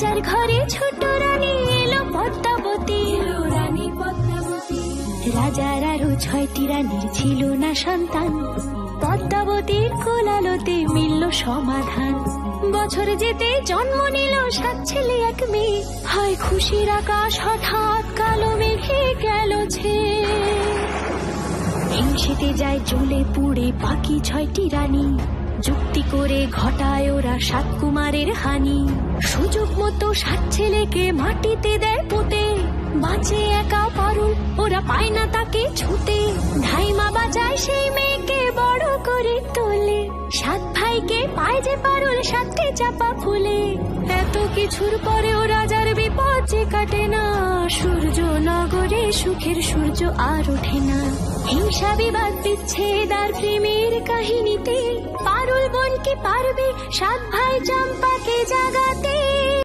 রাজার ঘরে ছোট রানী এলো পদ্মাবতী। রাজার আরো 6টি রানীর ছিল না সন্তান, পদ্মাবতীর কোলালোতে মিলল সমাধান। বছর যেতে জন্ম নিল 7 ছেলে 1 মেয়ে, হয় খুশির আকাশ হঠাৎ কালো মেঘে গেল ছেয়ে। হিংসেতে যায় জ্বলে পুড়ে বাকি 6টি রানী, যুক্তি করে ঘটায় ওরা 7 কুমারের হানি। সুযোগ মতো 7 ছেলেকে মাটিতে দেয় পুঁতে, বাঁচে একা পারুল, ওরা পায় না তাকে ছুতে। ধাইমা বাজায় সেই মেয়েকে বড় করে তোলে, 7 ভাইকে পায় যে পারুল 7টি চাপা ফুলে। এত কিছুর পরেও রাজার বিপদ যে কাটে না, সূর্য নগরে সুখের সূর্য আর ওঠে না। হিংসা বিবাদ বিচ্ছেদ আর প্রেমের কাহিনীতে পারুল বোন কি পারবে 7 ভাই চম্পাকে জাগাতে।